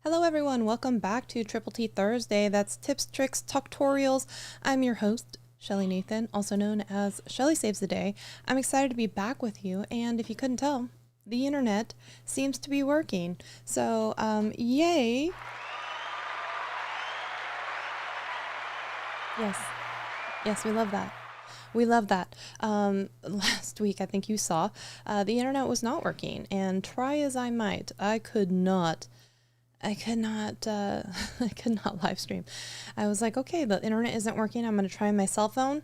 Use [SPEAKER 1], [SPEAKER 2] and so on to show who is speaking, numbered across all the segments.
[SPEAKER 1] Hello everyone, welcome back to Triple T Thursday. That's tips, tricks, tutorials. I'm your host, Shelly Nathan, also known as Shelly Saves the Day. I'm excited to be back with you, and if you couldn't tell, the internet seems to be working. So, yay. Yes, we love that. We love that. Last week, I think you saw, the internet was not working, and try as I might, I could not I could not live stream. I was like, okay, the internet isn't working. I'm going to try my cell phone,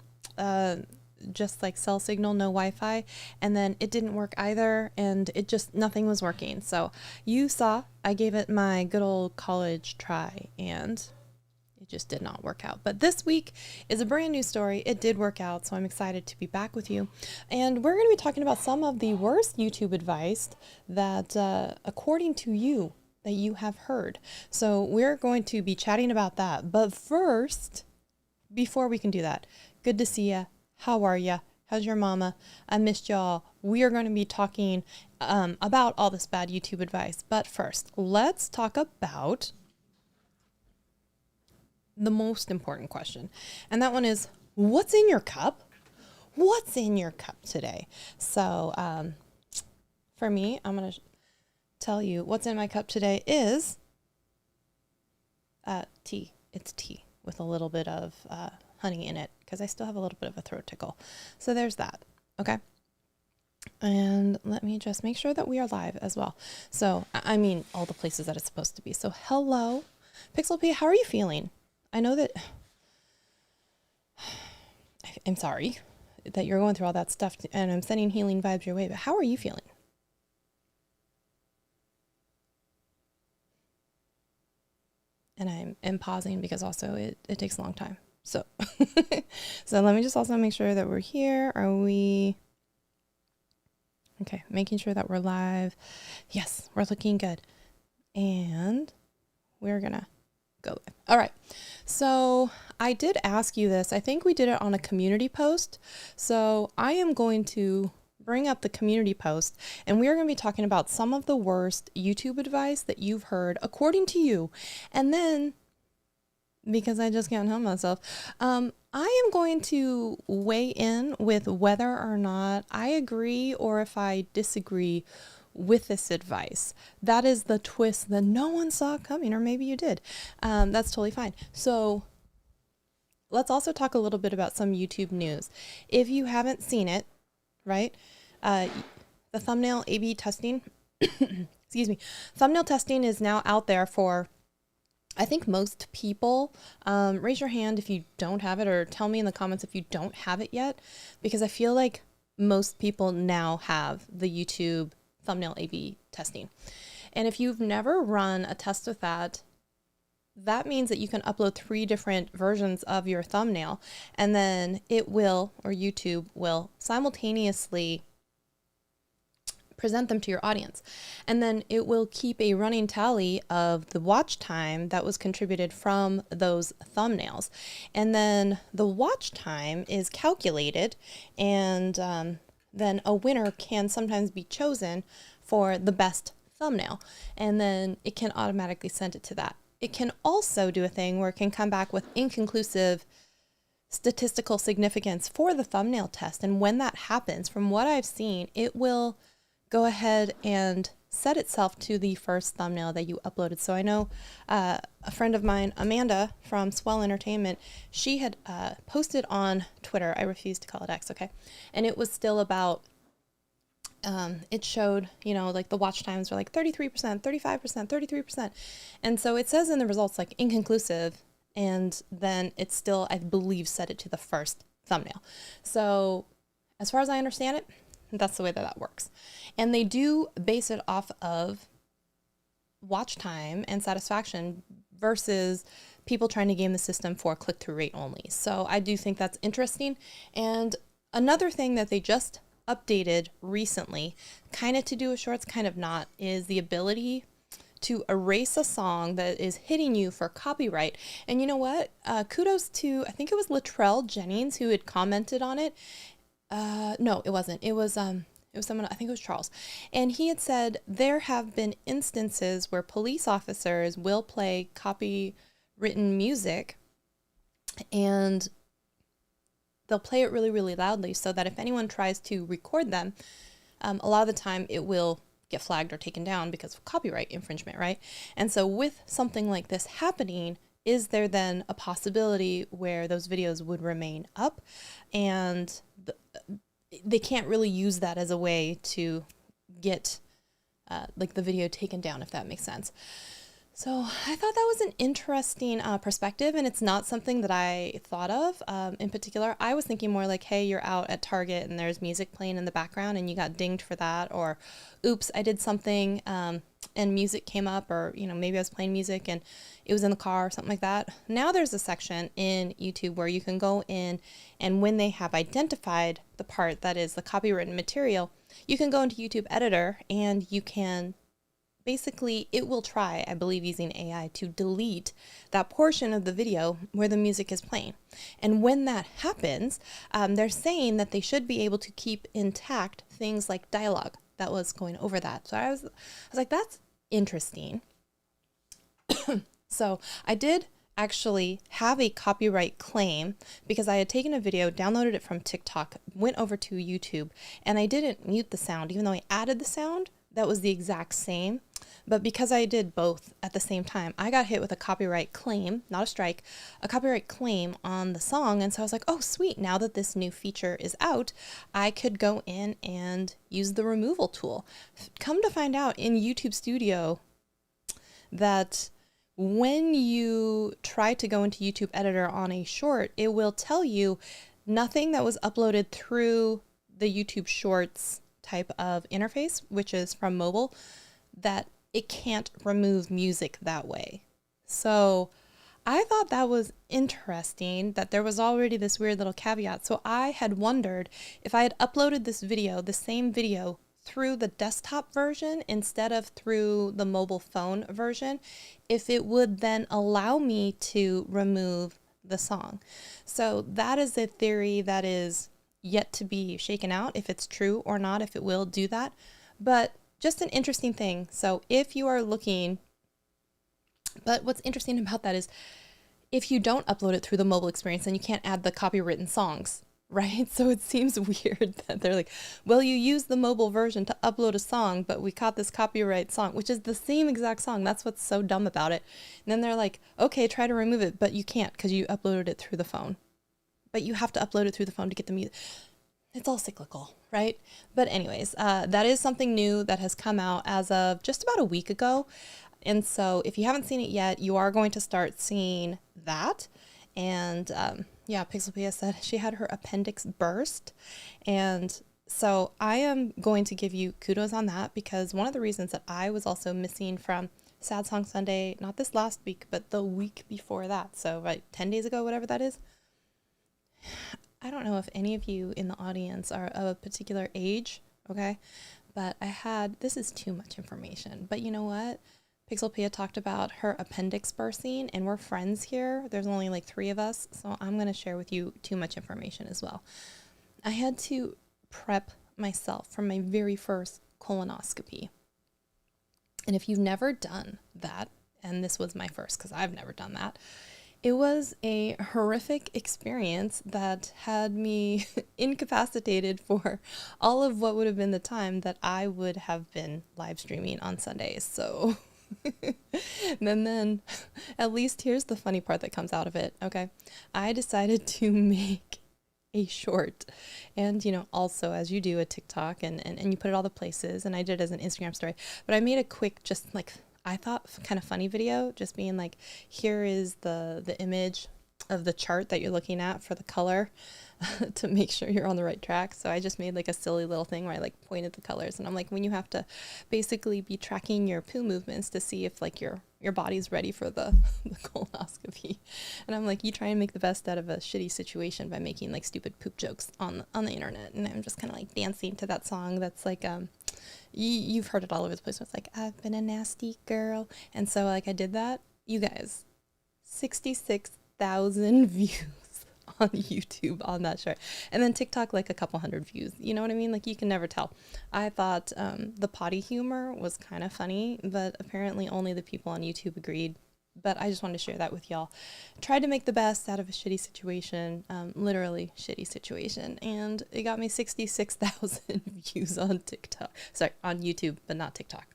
[SPEAKER 1] just like cell signal, no Wi-Fi. And then it didn't work either. And nothing was working. So you saw, I gave it my good old college try and it just did not work out. But this week is a brand new story. It did work out. So I'm excited to be back with you. And we're going to be talking about some of the worst YouTube advice that, according to you, that you have heard. So we're going to be chatting about that. But first, before we can do that, good to see ya. How are ya? How's your mama? I missed y'all. We are going to be talking about all this bad YouTube advice. But first, let's talk about the most important question. And that one is, what's in your cup? What's in your cup today? So for me, I'm going to tell you what's in my cup today is tea. It's tea with a little bit of honey in it because I still have a little bit of a throat tickle. So there's that. Okay. And let me just make sure that we are live as well. So, I mean, all the places that it's supposed to be. So hello, Pixel P, how are you feeling? I know that I'm sorry that you're going through all that stuff and I'm sending healing vibes your way, but how are you feeling? And I'm pausing because also it takes a long time. So, so let me just also make sure that we're here. Are we? Okay, making sure that we're live. Yes, we're looking good. And we're gonna go live. All right. So I did ask you this. I think we did it on a community post. So I am going to bring up the community post and we are going to be talking about some of the worst YouTube advice that you've heard according to you. And then, because I just can't help myself, I am going to weigh in with whether or not I agree or if I disagree with this advice. That is the twist that no one saw coming, or maybe you did. That's totally fine. So let's also talk a little bit about some YouTube news. If you haven't seen it, right? The thumbnail A/B testing, excuse me, thumbnail testing is now out there for, I think, most people. Raise your hand if you don't have it, or tell me in the comments if you don't have it yet, because I feel like most people now have the YouTube thumbnail A/B testing. And if you've never run a test with that, that means that you can upload 3 different versions of your thumbnail, and then it will, or YouTube will, simultaneously present them to your audience. And then it will keep a running tally of the watch time that was contributed from those thumbnails. And then the watch time is calculated, and then a winner can sometimes be chosen for the best thumbnail. And then it can automatically send it to that. It can also do a thing where it can come back with inconclusive statistical significance for the thumbnail test. And when that happens, from what I've seen, it will go ahead and set itself to the first thumbnail that you uploaded. So I know a friend of mine, Amanda from Swell Entertainment, she had posted on Twitter, I refuse to call it X, okay? And it was still about, it showed, you know, like the watch times were like 33%, 35%, 33%. And so it says in the results like inconclusive, and then it still, I believe, set it to the first thumbnail. So as far as I understand it, that's the way that works. And they do base it off of watch time and satisfaction versus people trying to game the system for click-through rate only. So I do think that's interesting. And another thing that they just updated recently, kind of to do with shorts, kind of not, is the ability to erase a song that is hitting you for copyright. And you know what? Kudos to, I think it was Latrell Jennings who had commented on it. No, it wasn't. It was It was someone, I think it was Charles. And he had said there have been instances where police officers will play copywritten music and they'll play it really, really loudly so that if anyone tries to record them, a lot of the time it will get flagged or taken down because of copyright infringement, right? And so with something like this happening, is there then a possibility where those videos would remain up and they can't really use that as a way to get like the video taken down, if that makes sense? So I thought that was an interesting perspective, and it's not something that I thought of in particular. I was thinking more like, hey, you're out at Target and there's music playing in the background and you got dinged for that, or oops, I did something and music came up, or maybe I was playing music and it was in the car or something like that. Now there's a section in YouTube where you can go in, and when they have identified the part that is the copywritten material, you can go into YouTube Editor and you can basically, it will try, I believe using AI, to delete that portion of the video where the music is playing. And when that happens, they're saying that they should be able to keep intact things like dialogue that was going over that. So I was like, that's interesting. So I did actually have a copyright claim because I had taken a video, downloaded it from TikTok, went over to YouTube, and I didn't mute the sound, even though I added the sound that was the exact same. But because I did both at the same time, I got hit with a copyright claim, not a strike, a copyright claim on the song. And so I was like, oh, sweet. Now that this new feature is out, I could go in and use the removal tool. Come to find out in YouTube Studio that when you try to go into YouTube Editor on a short, it will tell you nothing that was uploaded through the YouTube Shorts type of interface, which is from mobile, that it can't remove music that way. So I thought that was interesting that there was already this weird little caveat. So I had wondered if I had uploaded this video, the same video, through the desktop version instead of through the mobile phone version, if it would then allow me to remove the song. So that is a theory that is yet to be shaken out, if it's true or not, if it will do that. But just an interesting thing. So if you are looking, but what's interesting about that is if you don't upload it through the mobile experience, then you can't add the copywritten songs, right? So it seems weird that they're like, well, you use the mobile version to upload a song, but we caught this copyright song, which is the same exact song. That's what's so dumb about it. And then they're like, okay, try to remove it, but you can't because you uploaded it through the phone. But you have to upload it through the phone to get the music. It's all cyclical, right? But anyways, that is something new that has come out as of just about a week ago. And so if you haven't seen it yet, you are going to start seeing that. And yeah, Pixelpia said she had her appendix burst. And so I am going to give you kudos on that, because one of the reasons that I was also missing from Sad Song Sunday, not this last week, but the week before that. So like 10 days ago, whatever that is. I don't know if any of you in the audience are of a particular age, okay? But this is too much information. But you know what? Pixelpia talked about her appendix bursting, and we're friends here. There's only like 3 of us, so I'm going to share with you too much information as well. I had to prep myself for my very first colonoscopy. And if you've never done that, and this was my first because I've never done that, it was a horrific experience that had me incapacitated for all of what would have been the time that I would have been live streaming on Sundays. So and then at least here's the funny part that comes out of it. Okay. I decided to make a short, and also, as you do, a TikTok, and you put it all the places, and I did it as an Instagram story, but I made a quick, just like, I thought kind of funny video, just being like, here is the image of the chart that you're looking at for the color to make sure you're on the right track. So I just made like a silly little thing where I like pointed the colors, and I'm like, when you have to basically be tracking your poo movements to see if like your body's ready for the colonoscopy. And I'm like, you try and make the best out of a shitty situation by making like stupid poop jokes on the internet. And I'm just kind of like dancing to that song that's like, you've heard it all over the place. It's like, I've been a nasty girl. And so like I did that. You guys, 66,000 views on YouTube on that short. And then TikTok, like a couple hundred views. You know what I mean? Like, you can never tell. I thought the potty humor was kind of funny, but apparently only the people on YouTube agreed. But I just wanted to share that with y'all. Tried to make the best out of a shitty situation, literally shitty situation. And it got me 66,000 views on TikTok. Sorry, on YouTube, but not TikTok.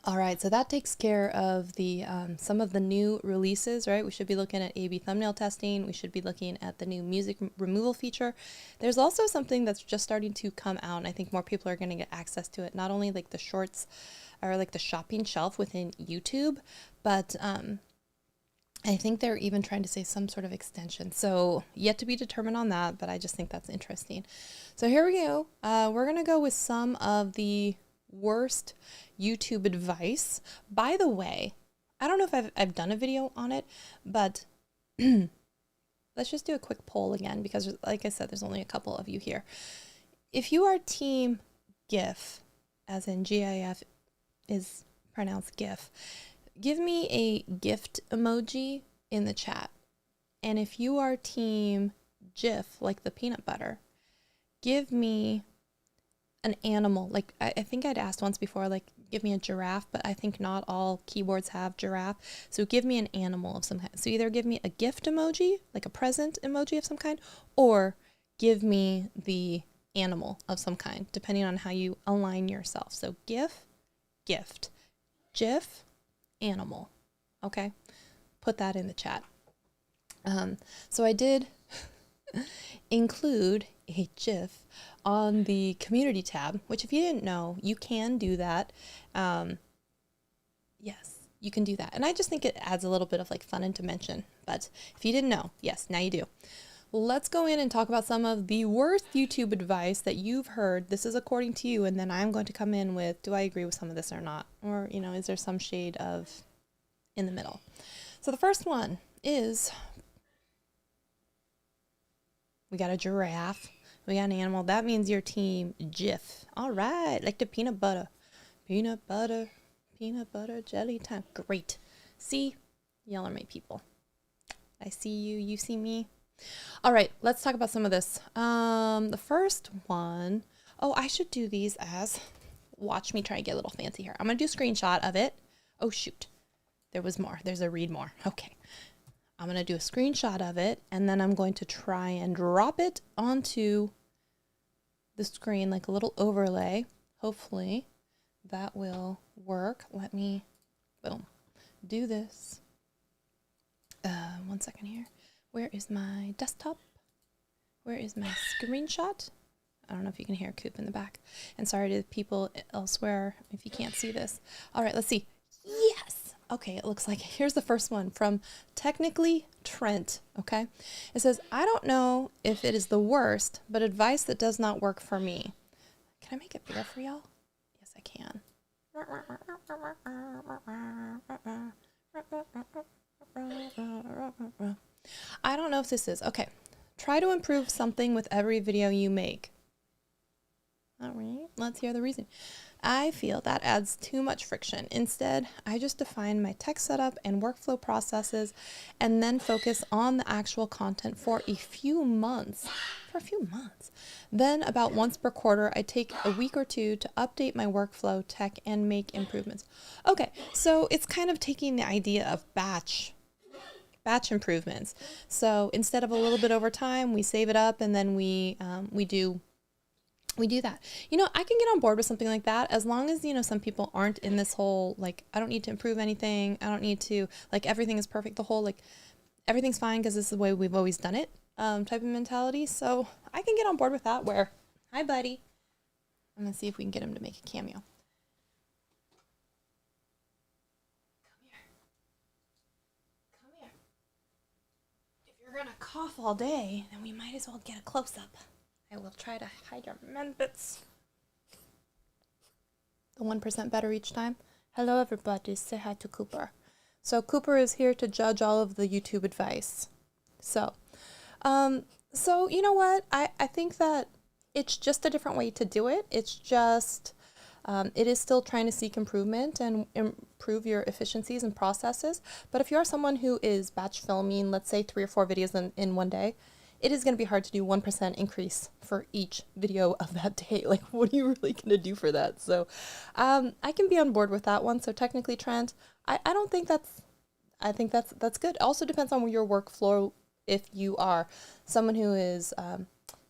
[SPEAKER 1] All right, so that takes care of the some of the new releases, right? We should be looking at A/B thumbnail testing. We should be looking at the new music removal feature. There's also something that's just starting to come out, and I think more people are going to get access to it. Not only like the shorts or like the shopping shelf within YouTube, but I think they're even trying to say some sort of extension. So yet to be determined on that, but I just think that's interesting. So here we go. We're going to go with some of the worst YouTube advice. By the way, I don't know if I've done a video on it, but let's just do a quick poll again, because like I said, there's only a couple of you here. If you are team GIF, as in GIF is pronounced GIF, give me a gift emoji in the chat. And if you are team GIF, like the peanut butter, give me an animal. Like I think I'd asked once before, like give me a giraffe, but I think not all keyboards have giraffe. So give me an animal of some kind. So either give me a gift emoji, like a present emoji of some kind, or give me the animal of some kind, depending on how you align yourself. So GIF, gift, GIF, animal. Okay, put that in the chat. So I did include a GIF on the community tab, which if you didn't know, you can do that. Yes, you can do that. And I just think it adds a little bit of like fun and dimension. But if you didn't know, yes, now you do. Let's go in and talk about some of the worst YouTube advice that you've heard. This is according to you, and then I'm going to come in with, do I agree with some of this or not? Or, you know, is there some shade of in the middle? So the first one is, we got a giraffe. We got an animal. That means your team GIF. All right, like the peanut butter. Peanut butter jelly time. Great. See, y'all are my people. I see you, you see me. All right, let's talk about some of this. The first one, oh, I should do these as, watch me try and get a little fancy here. I'm gonna do a screenshot of it. Oh shoot, there was more. There's a read more. Okay. I'm going to do a screenshot of it, and then I'm going to try and drop it onto the screen like a little overlay. Hopefully that will work. Let me, boom, do this. 1 second here. Where is my desktop? Where is my screenshot? I don't know if you can hear Coop in the back. And sorry to people elsewhere if you can't see this. All right, let's see. Yes. Okay, it looks like, here's the first one from Technically Trent, okay? It says, I don't know if it is the worst, but advice that does not work for me. Can I make it bigger for y'all? Yes, I can. I don't know if this is, okay. Try to improve something with every video you make. All right, let's hear the reason. I feel that adds too much friction. Instead, I just define my tech setup and workflow processes and then focus on the actual content for a few months. Then about once per quarter, I take a week or two to update my workflow tech and make improvements. Okay, so it's kind of taking the idea of batch improvements. So instead of a little bit over time, we save it up and then we do that. You know, I can get on board with something like that as long as, you know, some people aren't in this whole, like, I don't need to improve anything. I don't need to, like, everything is perfect. The whole, like, everything's fine because this is the way we've always done it type of mentality. So I can get on board with that where, hi, buddy. I'm going to see if we can get him to make a cameo. Come here. If you're going to cough all day, then we might as well get a close-up. I will try to hide your members. The 1% better each time. Hello, everybody. Say hi to Cooper. So Cooper is here to judge all of the YouTube advice. So you know what? I think that it's just a different way to do it. It's just It is still trying to seek improvement and improve your efficiencies and processes. But if you are someone who is batch filming, let's say 3 or 4 videos in one day, it is going to be hard to do 1% increase for each video of that day. Like, what are you really going to do for that? So I can be on board with that one. So technically, Trent, I don't think I think that's good. It also depends on your workflow. If you are someone who is,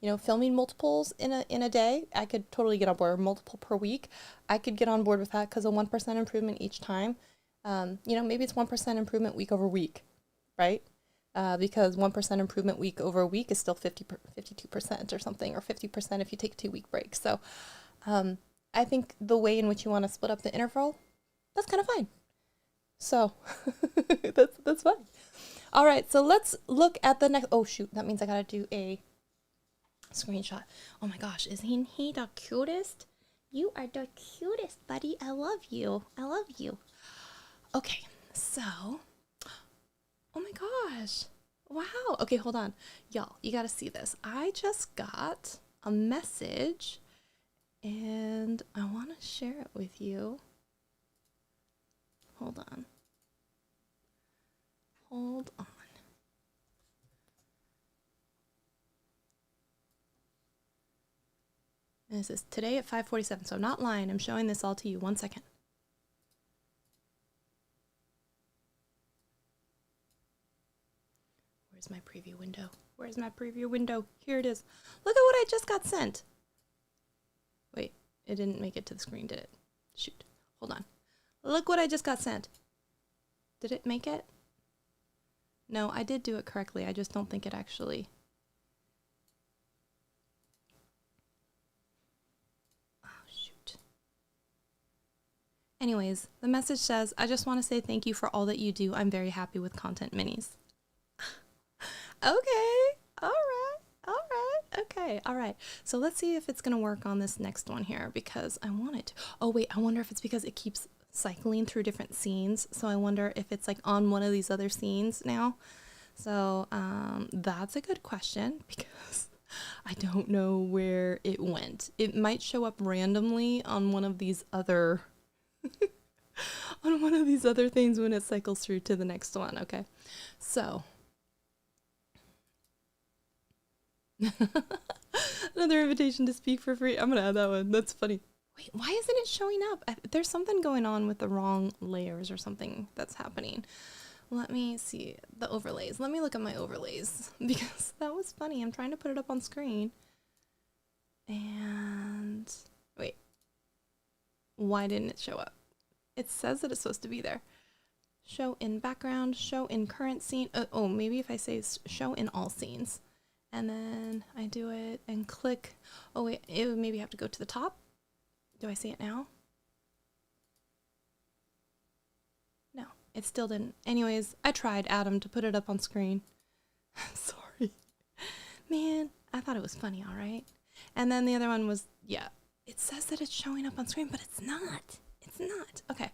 [SPEAKER 1] you know, filming multiples in a day, I could totally get on board. Multiple per week, I could get on board with that because a 1% improvement each time. You know, maybe it's 1% improvement week over week, right? Because 1% improvement week over week is still 52% or something, or 50% if you take a 2-week break. So I think the way in which you want to split up the interval, that's kind of fine. So that's fine. All right, so let's look at the next. Oh shoot, that means I gotta do a screenshot. Oh my gosh, isn't he the cutest? You are the cutest, buddy. I love you. I love you. Okay, so, oh my gosh. Wow. Okay, hold on. Y'all, you gotta see this. I just got a message and I want to share it with you. Hold on. Hold on. And this is today at 5:47, so I'm not lying. I'm showing this all to you. 1 second. Where's my preview window? Where's my preview window? Here it is. Look at what I just got sent. Wait, it didn't make it to the screen, did it? Shoot. Hold on. Look what I just got sent. Did it make it? No, I did do it correctly. I just don't think it actually... Oh, shoot. Anyways, the message says, I just want to say thank you for all that you do. I'm very happy with Content Minis. Okay. All right. All right. Okay. All right. So let's see if it's going to work on this next one here because I want it to. Oh, wait. I wonder if it's because it keeps cycling through different scenes. So I wonder if it's like on one of these other scenes now. So that's a good question because I don't know where it went. It might show up randomly on one of these other on one of these other things when it cycles through to the next one. Okay. So another invitation to speak for free. I'm gonna add that one. That's funny. Wait, why isn't it showing up? There's something going on with the wrong layers or something that's happening. Let me see the overlays. Let me look at my overlays because that was funny. I'm trying to put it up on screen. And wait, why didn't it show up? It says that it's supposed to be there. Show in background, show in current scene. Oh, maybe if I say show in all scenes. And then I do it and click. Oh wait, it would maybe have to go to the top. Do I see it now? No, it still didn't. Anyways, I tried, Adam, to put it up on screen. Sorry. Man, I thought it was funny, all right? And then the other one was, yeah, it says that it's showing up on screen, but it's not. It's not. Okay.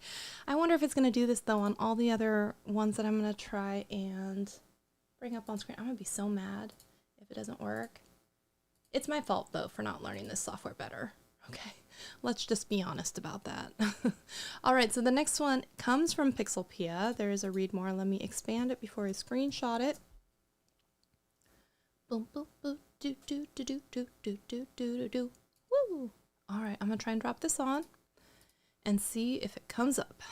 [SPEAKER 1] I wonder if it's going to do this, though, on all the other ones that I'm going to try and bring up on screen. I'm going to be so mad if it doesn't work. It's my fault, though, for not learning this software better. Okay, let's just be honest about that. All right, so the next one comes from Pixelpia. There is a read more. Let me expand it before I screenshot it. Boom, boom, boom, do, do, do, do, do, do, do, do, do. Woo! All right, I'm gonna try and drop this on and see if it comes up.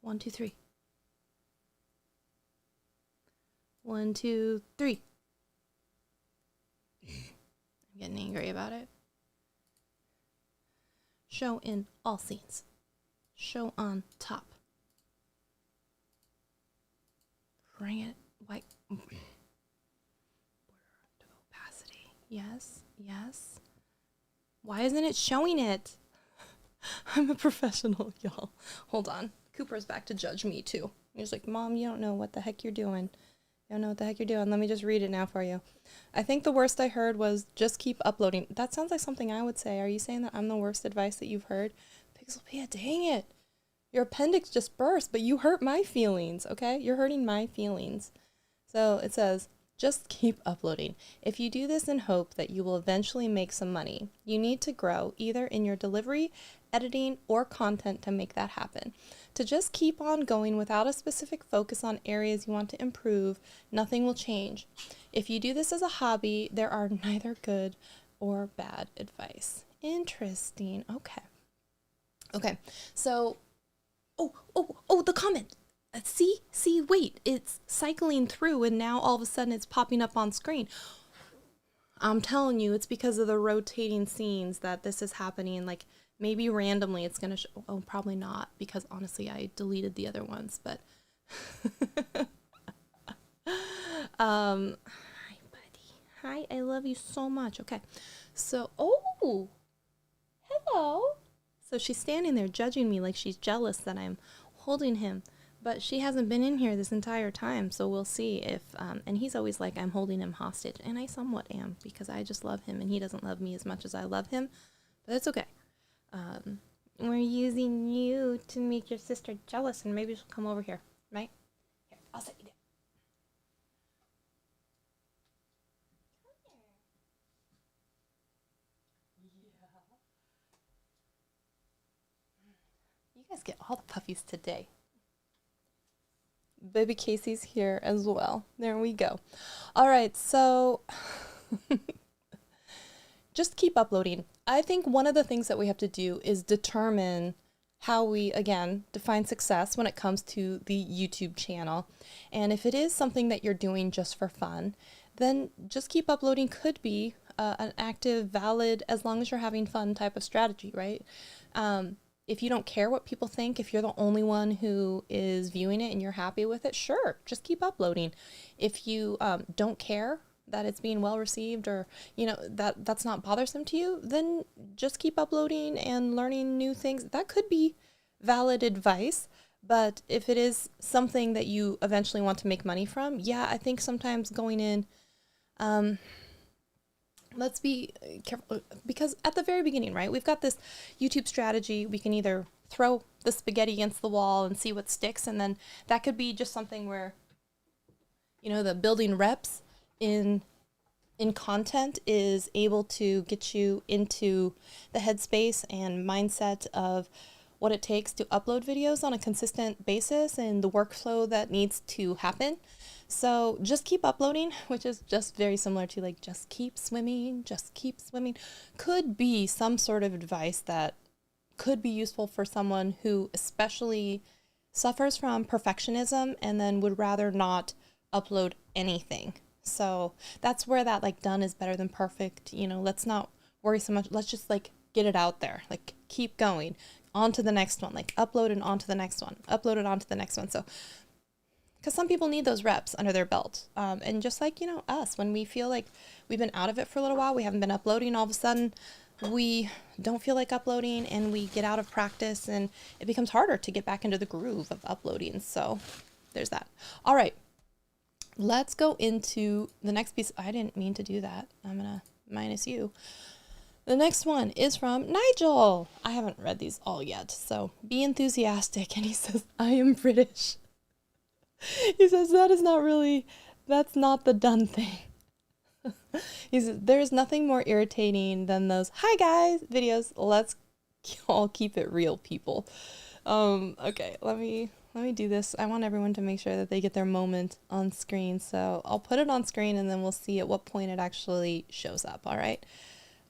[SPEAKER 1] 1, 2, 3. 1, 2, 3. I'm getting angry about it. Show in all scenes. Show on top. Bring it white. Opacity. Yes, yes. Why isn't it showing it? I'm a professional, y'all. Hold on. Cooper's back to judge me too. He's like, Mom, you don't know what the heck you're doing. You don't know what the heck you're doing. Let me just read it now for you. I think the worst I heard was just keep uploading. That sounds like something I would say. Are you saying that I'm the worst advice that you've heard? Pixelpia, dang it. Your appendix just burst, but you hurt my feelings, okay? You're hurting my feelings. So it says, Just keep uploading. If you do this in hope that you will eventually make some money, you need to grow either in your delivery, editing, or content to make that happen. To just keep on going without a specific focus on areas you want to improve, nothing will change. If you do this as a hobby, there are neither good or bad advice. Interesting. Okay. So, the comment. See, wait, it's cycling through and now all of a sudden it's popping up on screen. I'm telling you, it's because of the rotating scenes that this is happening. Like, maybe randomly it's going to show. Oh, probably not, because honestly, I deleted the other ones, but. Hi, buddy. Hi, I love you so much. Okay. So, oh, hello. So she's standing there judging me like she's jealous that I'm holding him. But she hasn't been in here this entire time, so we'll see if, and he's always like, I'm holding him hostage, and I somewhat am, because I just love him, and he doesn't love me as much as I love him, but it's okay. We're using you to make your sister jealous, and maybe she'll come over here, right? Here, I'll set you down. You guys get all the puppies today. Baby Casey's here as well. There we go. All right, so just keep uploading. I think one of the things that we have to do is determine how we, again, define success when it comes to the YouTube channel. And if it is something that you're doing just for fun, then just keep uploading could be an active, valid, as long as you're having fun type of strategy, right? If you don't care what people think, if you're the only one who is viewing it and you're happy with it, sure, just keep uploading. If you don't care that it's being well received, or that's not bothersome to you, then just keep uploading and learning new things. That could be valid advice. But if it is something that you eventually want to make money from, yeah, I think sometimes going in, let's be careful, because at the very beginning, right, we've got this YouTube strategy. We can either throw the spaghetti against the wall and see what sticks, and then that could be just something where, the building reps in content is able to get you into the headspace and mindset of what it takes to upload videos on a consistent basis and the workflow that needs to happen. So just keep uploading, which is just very similar to like, just keep swimming, could be some sort of advice that could be useful for someone who especially suffers from perfectionism and then would rather not upload anything. So that's where that like done is better than perfect. Let's not worry so much. Let's just like get it out there, like keep going on to the next one, like upload and on to the next one, upload it on to the next one. So because some people need those reps under their belt. And just like, us, when we feel like we've been out of it for a little while, we haven't been uploading, all of a sudden we don't feel like uploading and we get out of practice and it becomes harder to get back into the groove of uploading. So there's that. All right, let's go into the next piece. I didn't mean to do that. I'm going to minus you. The next one is from Nigel. I haven't read these all yet, so be enthusiastic. And he says, I am British. He says, that's not the done thing. He says, there's nothing more irritating than those, hi guys, videos. Let's all keep it real, people. Okay, let me do this. I want everyone to make sure that they get their moment on screen. So I'll put it on screen and then we'll see at what point it actually shows up. All right.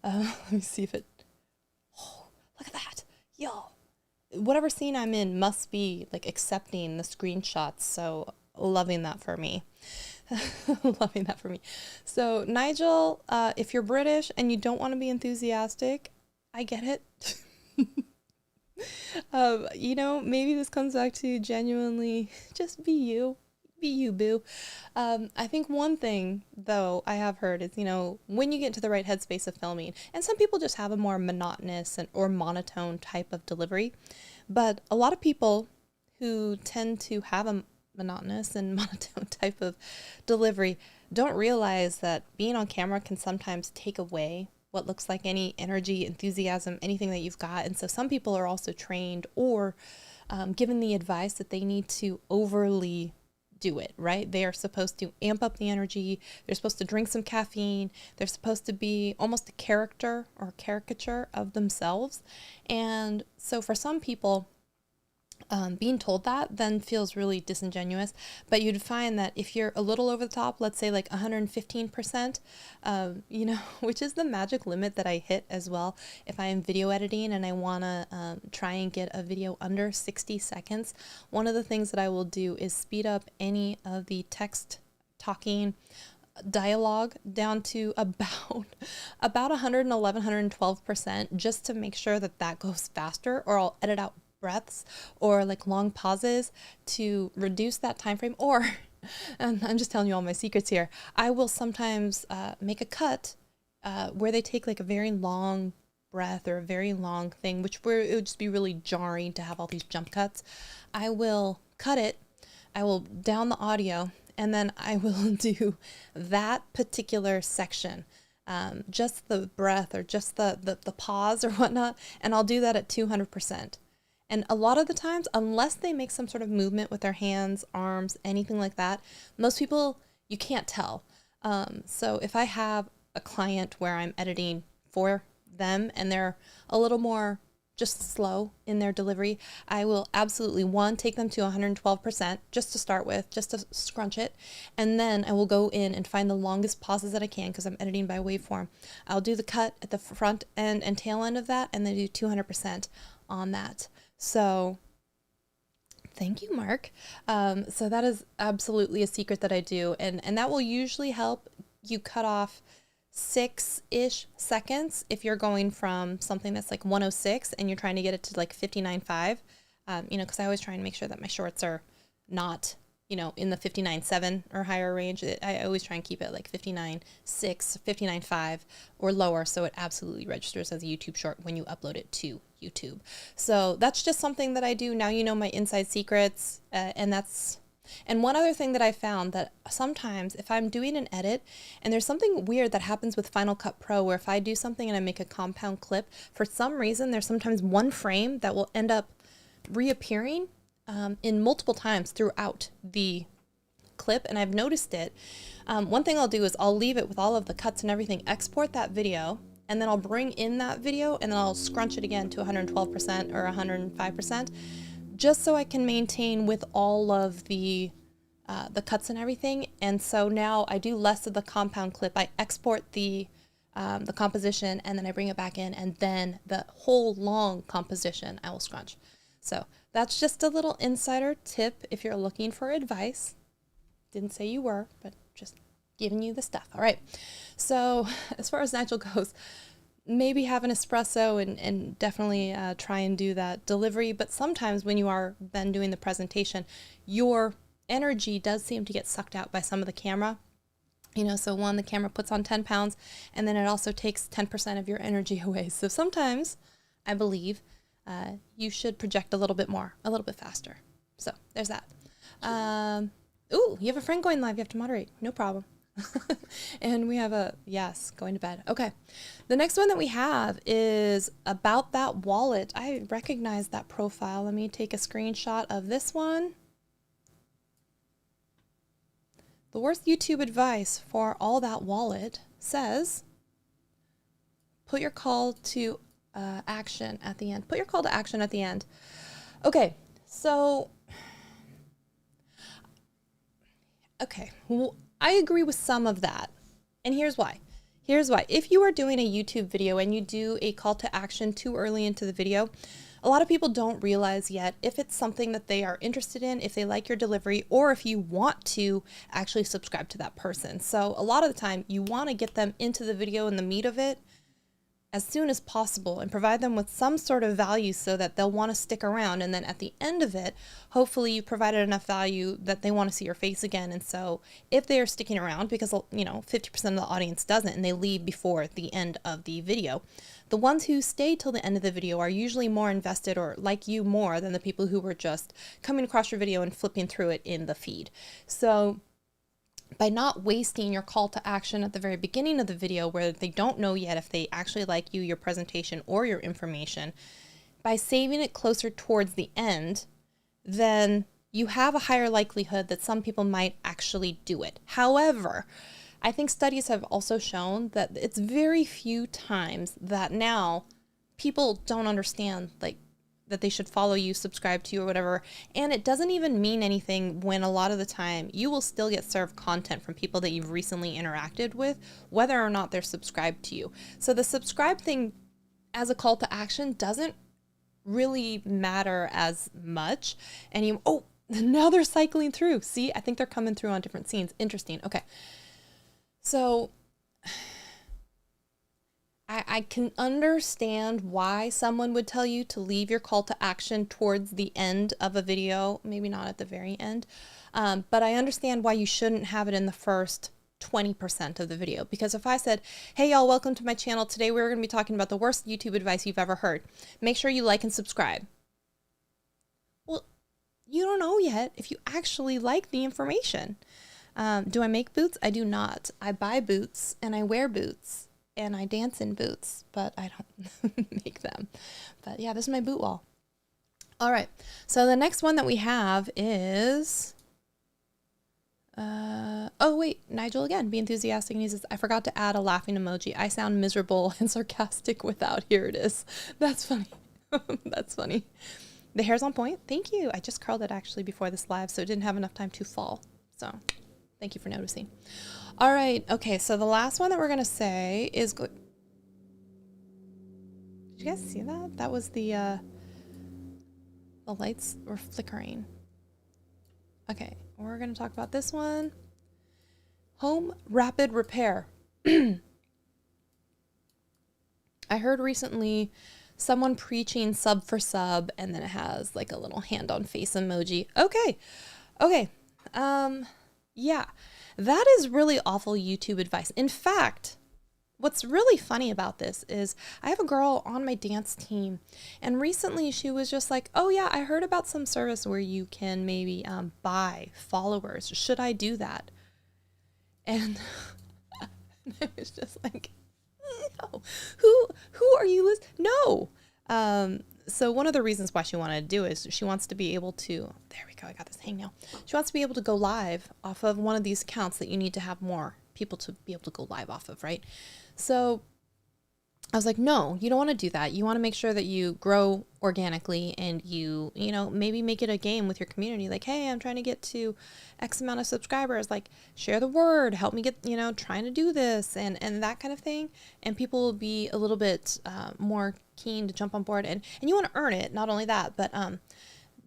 [SPEAKER 1] Let me see if it, look at that. Yo. Whatever scene I'm in must be like accepting the screenshots. So loving that for me. Loving that for me. So Nigel, if you're British and you don't want to be enthusiastic, I get it. Maybe this comes back to genuinely just be you. Be you, boo. I think one thing, though, I have heard is, when you get into the right headspace of filming, and some people just have a more monotonous or monotone type of delivery, but a lot of people who tend to have a monotonous and monotone type of delivery don't realize that being on camera can sometimes take away what looks like any energy, enthusiasm, anything that you've got. And so some people are also trained or given the advice that they need to overly do it, right? They are supposed to amp up the energy. They're supposed to drink some caffeine. They're supposed to be almost a character or caricature of themselves. And so for some people, being told that then feels really disingenuous, but you'd find that if you're a little over the top, let's say like 115%, which is the magic limit that I hit as well. If I am video editing and I want to try and get a video under 60 seconds, one of the things that I will do is speed up any of the text talking dialogue down to about 111, 112%, just to make sure that that goes faster, or I'll edit out breaths or like long pauses to reduce that time frame. Or, and I'm just telling you all my secrets here, I will sometimes make a cut where they take like a very long breath or a very long thing, where it would just be really jarring to have all these jump cuts. I will cut it, I will down the audio, and then I will do that particular section, just the breath or just the pause or whatnot, and I'll do that at 200%. And a lot of the times, unless they make some sort of movement with their hands, arms, anything like that, most people, you can't tell. So if I have a client where I'm editing for them and they're a little more just slow in their delivery, I will absolutely, take them to 112% just to start with, just to scrunch it. And then I will go in and find the longest pauses that I can, because I'm editing by waveform. I'll do the cut at the front end and tail end of that, and then do 200% on that. So thank you, Mark. So that is absolutely a secret that I do. And that will usually help you cut off 6-ish seconds if you're going from something that's like 106 and you're trying to get it to like 59.5, because I always try and make sure that my shorts are not, in the 59.7 or higher range. I always try and keep it like 59.6, 59.5 or lower, so it absolutely registers as a YouTube short when you upload it to YouTube. So that's just something that I do. Now you know my inside secrets, and one other thing that I found, that sometimes if I'm doing an edit and there's something weird that happens with Final Cut Pro, where if I do something and I make a compound clip, for some reason there's sometimes one frame that will end up reappearing in multiple times throughout the clip, and I've noticed it. One thing I'll do is I'll leave it with all of the cuts and everything, export that video, and then I'll bring in that video and then I'll scrunch it again to 112% or 105%, just so I can maintain with all of the cuts and everything. And so now I do less of the compound clip. I export the composition, and then I bring it back in, and then the whole long composition I will scrunch. So that's just a little insider tip if you're looking for advice. Didn't say you were, but just giving you the stuff. All right. So as far as Nigel goes, maybe have an espresso and definitely try and do that delivery. But sometimes when you are then doing the presentation, your energy does seem to get sucked out by some of the camera. So the camera puts on 10 pounds, and then it also takes 10% of your energy away. So sometimes I believe you should project a little bit more, a little bit faster. So there's that. Ooh, you have a friend going live. You have to moderate. No problem. And we have yes, going to bed. Okay. The next one that we have is about that wallet. I recognize that profile. Let me take a screenshot of this one. The worst YouTube advice for all that wallet says, put your call to action at the end. Put your call to action at the end. Okay. So, well, I agree with some of that. And here's why. If you are doing a YouTube video and you do a call to action too early into the video, a lot of people don't realize yet if it's something that they are interested in, if they like your delivery, or if you want to actually subscribe to that person. So a lot of the time you want to get them into the video and the meat of it as soon as possible and provide them with some sort of value so that they'll want to stick around. And then at the end of it, hopefully you provided enough value that they want to see your face again. And so if they're sticking around, because 50% of the audience doesn't, and they leave before the end of the video, the ones who stay till the end of the video are usually more invested or like you more than the people who were just coming across your video and flipping through it in the feed. So by not wasting your call to action at the very beginning of the video, where they don't know yet if they actually like you, your presentation, or your information, by saving it closer towards the end, then you have a higher likelihood that some people might actually do it. However, I think studies have also shown that it's very few times that now people don't understand like that they should follow you, subscribe to you, or whatever. And it doesn't even mean anything when a lot of the time you will still get served content from people that you've recently interacted with, whether or not they're subscribed to you. So the subscribe thing as a call to action doesn't really matter as much. And you, oh, now they're cycling through. See, I think they're coming through on different scenes. Interesting. Okay. So I can understand why someone would tell you to leave your call to action towards the end of a video, maybe not at the very end, but I understand why you shouldn't have it in the first 20% of the video. Because if I said, hey y'all, welcome to my channel. Today we're going to be talking about the worst YouTube advice you've ever heard. Make sure you like and subscribe. Well, you don't know yet if you actually like the information. Do I make boots? I do not. I buy boots and I wear boots. And I dance in boots, but I don't make them. But yeah, this is my boot wall. All right, so the next one that we have is, oh wait, Nigel again, be enthusiastic. And he says, I forgot to add a laughing emoji. I sound miserable and sarcastic without. Here it is. That's funny. That's funny. The hair's on point. Thank you. I just curled it actually before this live, so it didn't have enough time to fall. So thank you for noticing. All right. Okay. So the last one that we're going to say is good. Did you guys see that? That was the lights were flickering. Okay. We're going to talk about this one. Home rapid repair. I heard recently someone preaching sub for sub, and then it has like a little hand on face emoji. Okay. Okay. Yeah. That is really awful YouTube advice. In fact, what's really funny about this is I have a girl on my dance team, and recently she was just like, oh yeah, I heard about some service where you can maybe buy followers. Should I do that? And I was just like, no. Who are you listening? No. So one of the reasons why she wanted to do is she wants to be able to, there we go, I got this hang now. She wants to be able to go live off of one of these accounts that you need to have more people to be able to go live off of, right? So I was like, no, you don't want to do that. You want to make sure that you grow organically and you know, maybe make it a game with your community. Like, hey, I'm trying to get to X amount of subscribers. Like, share the word, help me get, you know, trying to do this and that kind of thing. And people will be a little bit more keen to jump on board. And you want to earn it. Not only that, but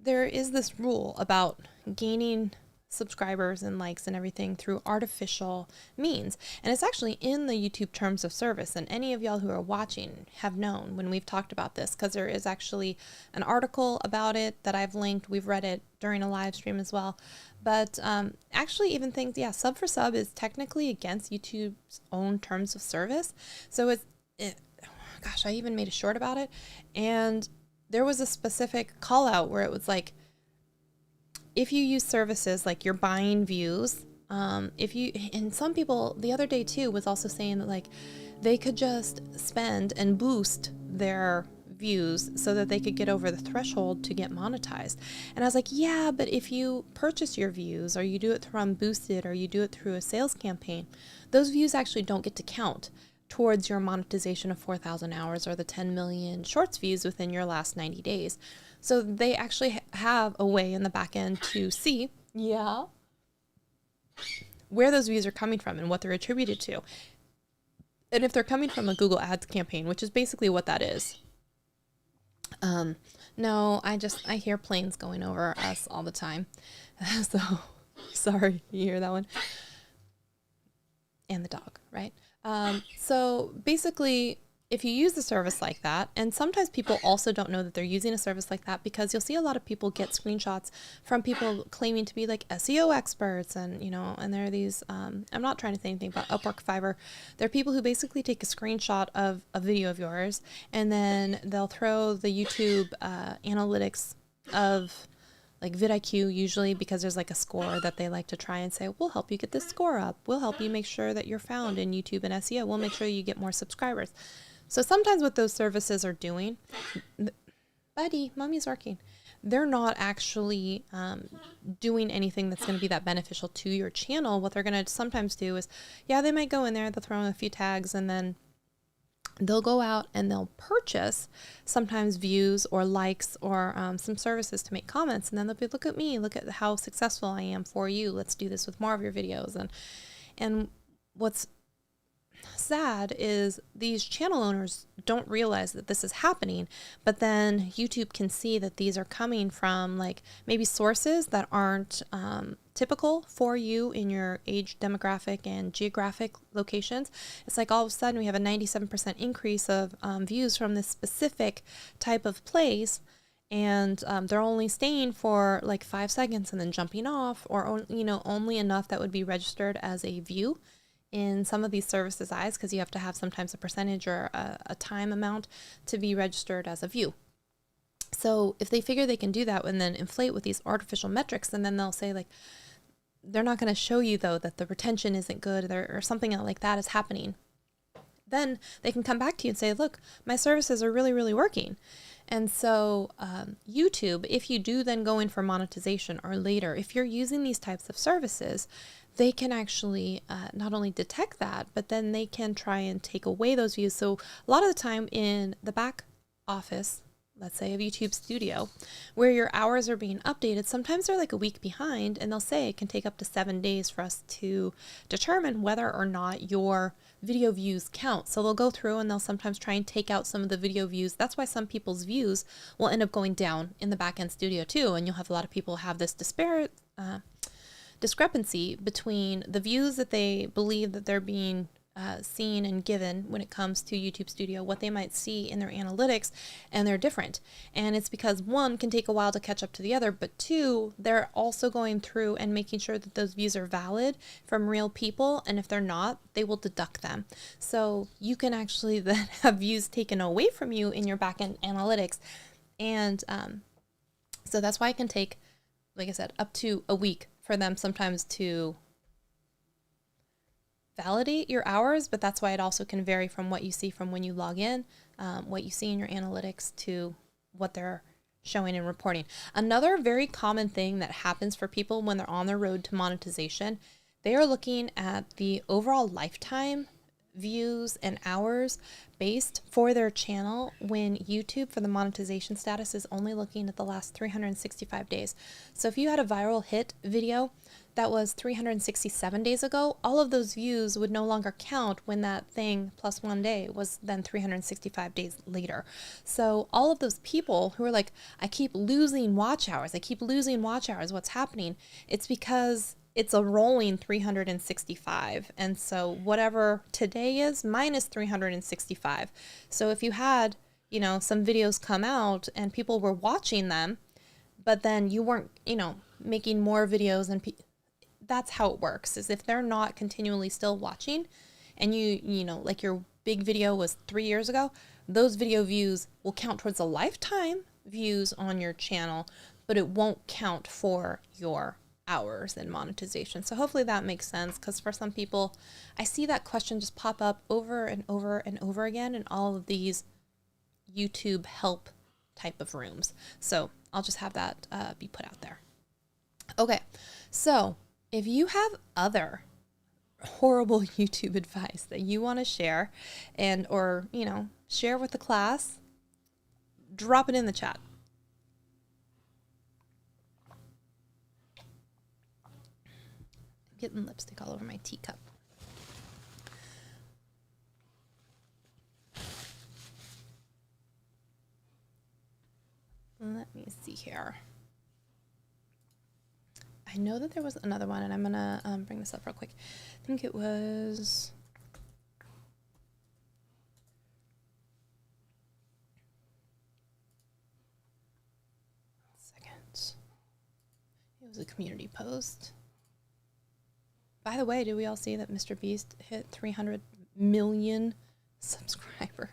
[SPEAKER 1] there is this rule about gaining subscribers and likes and everything through artificial means. And it's actually in the YouTube terms of service. And any of y'all who are watching have known when we've talked about this, because there is actually an article about it that I've linked. We've read it during a live stream as well. But actually even things, yeah, sub for sub is technically against YouTube's own terms of service. So gosh, I even made a short about it. And there was a specific call out where it was like, if you use services like you're buying views, and some people the other day too was also saying that like they could just spend and boost their views so that they could get over the threshold to get monetized. And I was like, yeah, but if you purchase your views or you do it from Boosted or you do it through a sales campaign, those views actually don't get to count towards your monetization of 4,000 hours or the 10 million shorts views within your last 90 days. So they actually have a way in the back end to see, yeah, where those views are coming from and what they're attributed to. And if they're coming from a Google Ads campaign, which is basically what that is. No, I hear planes going over us all the time. So sorry, you hear that one? And the dog, right? So basically, if you use a service like that, and sometimes people also don't know that they're using a service like that, because you'll see a lot of people get screenshots from people claiming to be like SEO experts, and you know, and there are these, I'm not trying to say anything about Upwork, Fiverr. There are people who basically take a screenshot of a video of yours, and then they'll throw the YouTube analytics of like vidIQ, usually, because there's like a score that they like to try and say, we'll help you get this score up. We'll help you make sure that you're found in YouTube and SEO. We'll make sure you get more subscribers. So sometimes what those services are doing, buddy, mommy's working. they're not actually doing anything that's going to be that beneficial to your channel. What they're going to sometimes do is, yeah, they might go in there, they'll throw in a few tags, and then they'll go out and they'll purchase sometimes views or likes or some services to make comments. And then they'll be, look at me, look at how successful I am for you. Let's do this with more of your videos. And what's sad is these channel owners don't realize that this is happening, but then YouTube can see that these are coming from like maybe sources that aren't typical for you in your age demographic and geographic locations. It's like all of a sudden we have a 97% increase of views from this specific type of place, and they're only staying for like 5 seconds and then jumping off, or only enough that would be registered as a view in some of these services eyes, because you have to have sometimes a percentage or a time amount to be registered as a view. So if they figure they can do that and then inflate with these artificial metrics, and then they'll say like, they're not going to show you though that the retention isn't good, or something like that is happening, then they can come back to you and say, look, my services are really, really working. And so YouTube, if you do then go in for monetization or later, if you're using these types of services, they can actually not only detect that, but then they can try and take away those views. So a lot of the time in the back office, let's say of YouTube Studio, where your hours are being updated, sometimes they're like a week behind, and they'll say it can take up to 7 days for us to determine whether or not your video views count. So they'll go through and they'll sometimes try and take out some of the video views. That's why some people's views will end up going down in the back-end studio too, and you'll have a lot of people have this discrepancy between the views that they believe that they're being seen and given when it comes to YouTube Studio, what they might see in their analytics, and they're different. And it's because one can take a while to catch up to the other, but two, they're also going through and making sure that those views are valid from real people, and if they're not, they will deduct them. So you can actually then have views taken away from you in your backend analytics. And so that's why it can take, like I said, up to a week for them sometimes to validate your hours, but that's why it also can vary from what you see from when you log in, what you see in your analytics, to what they're showing and reporting. Another very common thing that happens for people when they're on their road to monetization, they are looking at the overall lifetime views and hours based for their channel, when YouTube for the monetization status is only looking at the last 365 days. So if you had a viral hit video that was 367 days ago, all of those views would no longer count when that thing plus 1 day was then 365 days later. So all of those people who are like, I keep losing watch hours, what's happening? It's because it's a rolling 365. And so whatever today is minus 365. So if you had, some videos come out and people were watching them, but then you weren't, making more videos, and that's how it works, is if they're not continually still watching, and like your big video was 3 years ago, those video views will count towards the lifetime views on your channel, but it won't count for your hours and monetization. So hopefully that makes sense, because for some people, I see that question just pop up over and over and over again in all of these YouTube help type of rooms. So I'll just have that be put out there. Okay, so if you have other horrible YouTube advice that you want to share or share with the class, drop it in the chat. Getting lipstick all over my teacup. Let me see here. I know that there was another one, and I'm going to bring this up real quick. I think it was... Second. It was a community post. By the way, did we all see that Mr. Beast hit 300 million subscribers?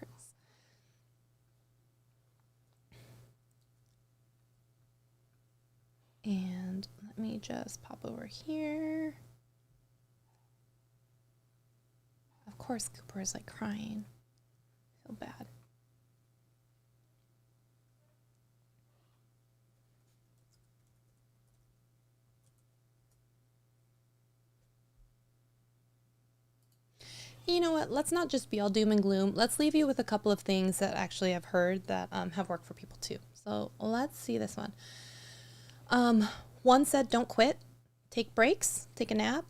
[SPEAKER 1] And let me just pop over here. Of course, Cooper is like crying. I feel bad. You know what? Let's not just be all doom and gloom. Let's leave you with a couple of things that actually I've heard that have worked for people too. So let's see this one. One said, don't quit. Take breaks. Take a nap.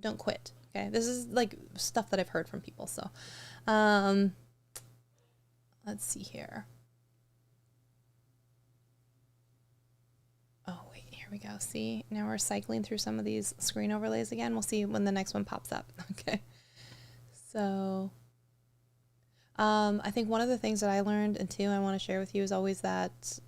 [SPEAKER 1] Don't quit. Okay. This is like stuff that I've heard from people. So let's see here. Oh, wait. Here we go. See, now we're cycling through some of these screen overlays again. We'll see when the next one pops up. Okay. So I think one of the things that I learned and two I want to share with you is always that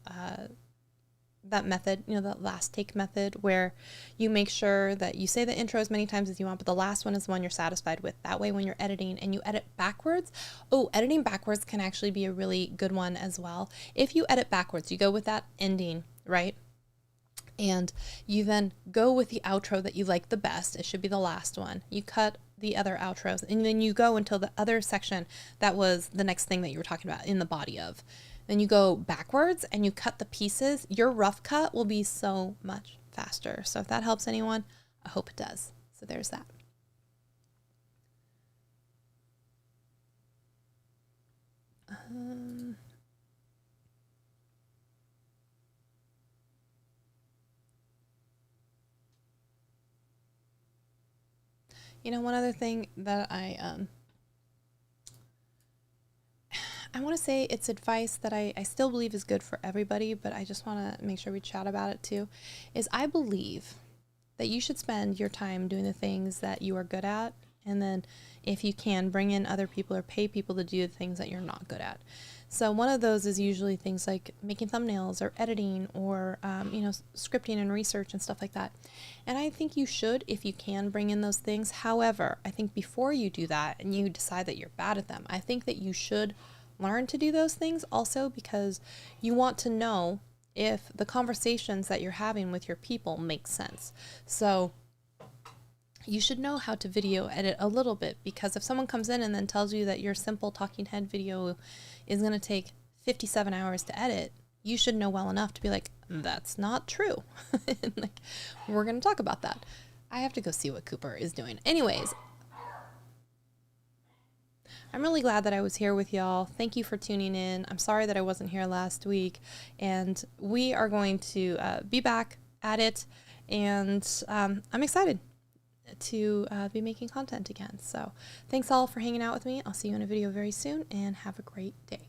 [SPEAKER 1] that method, you know, the last take method, where you make sure that you say the intro as many times as you want, but the last one is the one you're satisfied with. That way, when you're editing and you edit backwards, editing backwards can actually be a really good one as well. If you edit backwards, you go with that ending, right? And you then go with the outro that you like the best. It should be the last one. You cut the other outros, and then you go until the other section that was the next thing that you were talking about in the body of. Then you go backwards and you cut the pieces. Your rough cut will be so much faster. So if that helps anyone, I hope it does. So there's that. You know, one other thing that I want to say, it's advice that I still believe is good for everybody, but I just want to make sure we chat about it too, is I believe that you should spend your time doing the things that you are good at. And then if you can, bring in other people or pay people to do the things that you're not good at. So one of those is usually things like making thumbnails or editing or, scripting and research and stuff like that. And I think you should, if you can, bring in those things. However, I think before you do that and you decide that you're bad at them, I think that you should learn to do those things also, because you want to know if the conversations that you're having with your people make sense. So you should know how to video edit a little bit, because if someone comes in and then tells you that your simple talking head video is going to take 57 hours to edit, you should know well enough to be like, that's not true. Like, we're going to talk about that. I have to go see what Cooper is doing. Anyways, I'm really glad that I was here with y'all. Thank you for tuning in. I'm sorry that I wasn't here last week, and we are going to be back at it, and I'm excited to be making content again. So thanks all for hanging out with me. I'll see you in a video very soon, and have a great day.